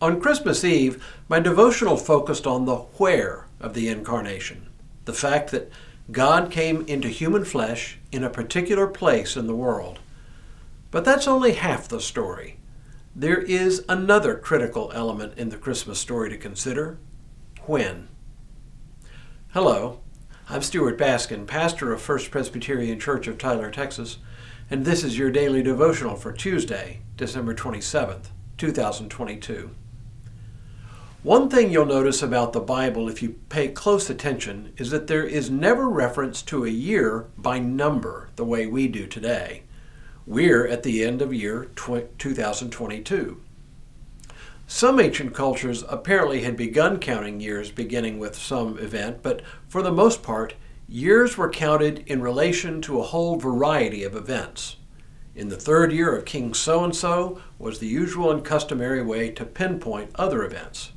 On Christmas Eve, my devotional focused on the where of the incarnation, the fact that God came into human flesh in a particular place in the world. But that's only half the story. There is another critical element in the Christmas story to consider: when. Hello, I'm Stuart Baskin, pastor of First Presbyterian Church of Tyler, Texas, and this is your daily devotional for Tuesday, December 27th, 2022. One thing you'll notice about the Bible if you pay close attention is that there is never reference to a year by number the way we do today. We're at the end of year 2022. Some ancient cultures apparently had begun counting years beginning with some event, but for the most part, years were counted in relation to a whole variety of events. In the third year of King so-and-so was the usual and customary way to pinpoint other events.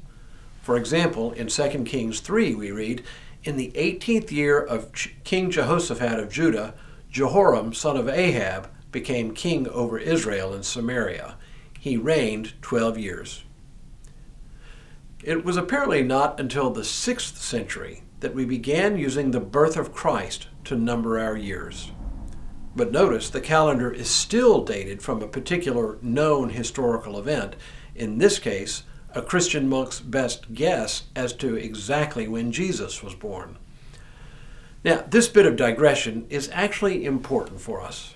For example, in 2 Kings 3 we read, "In the 18th year of King Jehoshaphat of Judah, Jehoram, son of Ahab, became king over Israel and Samaria. He reigned 12 years. It was apparently not until the 6th century that we began using the birth of Christ to number our years. But notice the calendar is still dated from a particular known historical event, in this case, a Christian monk's best guess as to exactly when Jesus was born. Now, this bit of digression is actually important for us.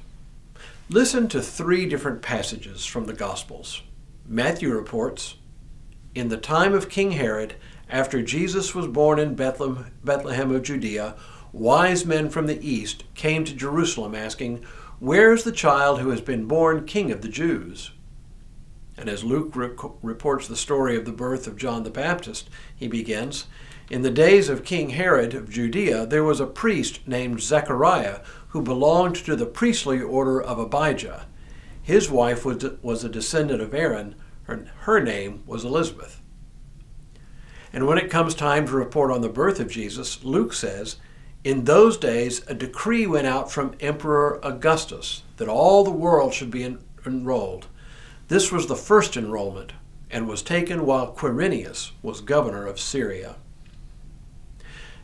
Listen to 3 different passages from the Gospels. Matthew reports, "In the time of King Herod, after Jesus was born in Bethlehem of Judea, wise men from the east came to Jerusalem asking, 'Where is the child who has been born King of the Jews?'" And as Luke reports the story of the birth of John the Baptist, he begins, "In the days of King Herod of Judea, there was a priest named Zechariah who belonged to the priestly order of Abijah. His wife was a descendant of Aaron. Her name was Elizabeth." And when it comes time to report on the birth of Jesus, Luke says, "In those days a decree went out from Emperor Augustus that all the world should be enrolled. This was the first enrollment and was taken while Quirinius was governor of Syria."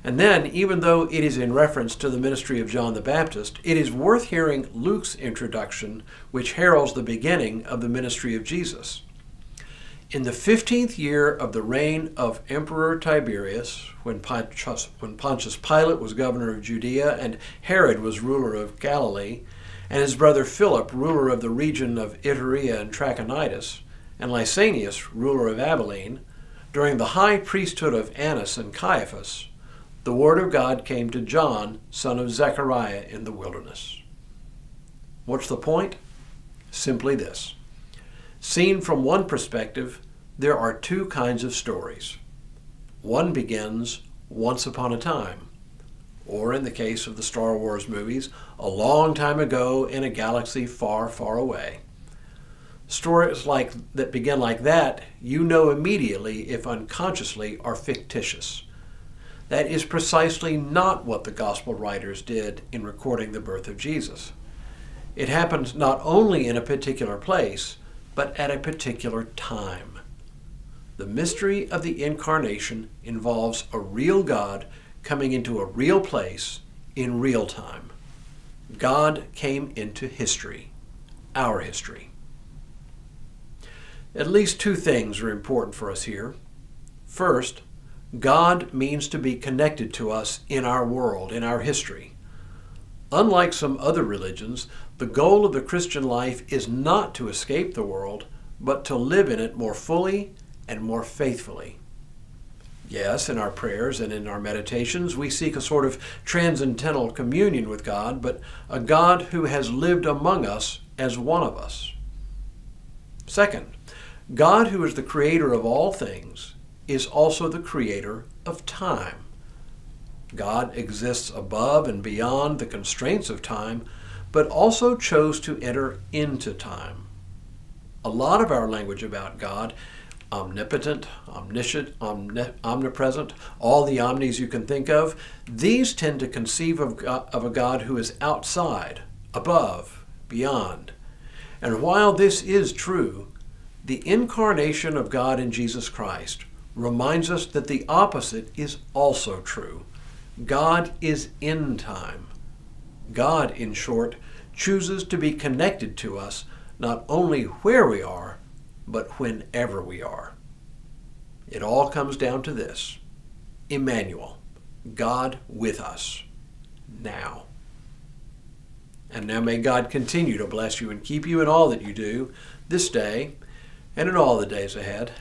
And then, even though it is in reference to the ministry of John the Baptist, it is worth hearing Luke's introduction, which heralds the beginning of the ministry of Jesus. "In the 15th year of the reign of Emperor Tiberius, when Pontius Pilate was governor of Judea and Herod was ruler of Galilee, and his brother Philip, ruler of the region of Iturea and Trachonitis, and Lysanias, ruler of Abilene, during the high priesthood of Annas and Caiaphas, the word of God came to John, son of Zechariah, in the wilderness." What's the point? Simply this. Seen from one perspective, there are 2 kinds of stories. One begins once upon a time, or in the case of the Star Wars movies, a long time ago in a galaxy far, far away. Stories that begin like that, you know immediately, if unconsciously, are fictitious. That is precisely not what the Gospel writers did in recording the birth of Jesus. It happened not only in a particular place, but at a particular time. The mystery of the incarnation involves a real God coming into a real place in real time. God came into history, our history. At least 2 things are important for us here. First, God means to be connected to us in our world, in our history. Unlike some other religions, the goal of the Christian life is not to escape the world, but to live in it more fully and more faithfully. Yes, in our prayers and in our meditations, we seek a sort of transcendental communion with God, but a God who has lived among us as one of us. Second, God, who is the creator of all things, is also the creator of time. God exists above and beyond the constraints of time, but also chose to enter into time. A lot of our language about God, omnipotent, omniscient, omnipresent, all the omnis you can think of, these tend to conceive of a God who is outside, above, beyond. And while this is true, The incarnation of God in Jesus Christ reminds us that the opposite is also true. God is in time. God, in short, chooses to be connected to us not only where we are, but whenever we are. It all comes down to this: Emmanuel, God with us, now. And now may God continue to bless you and keep you in all that you do this day and in all the days ahead.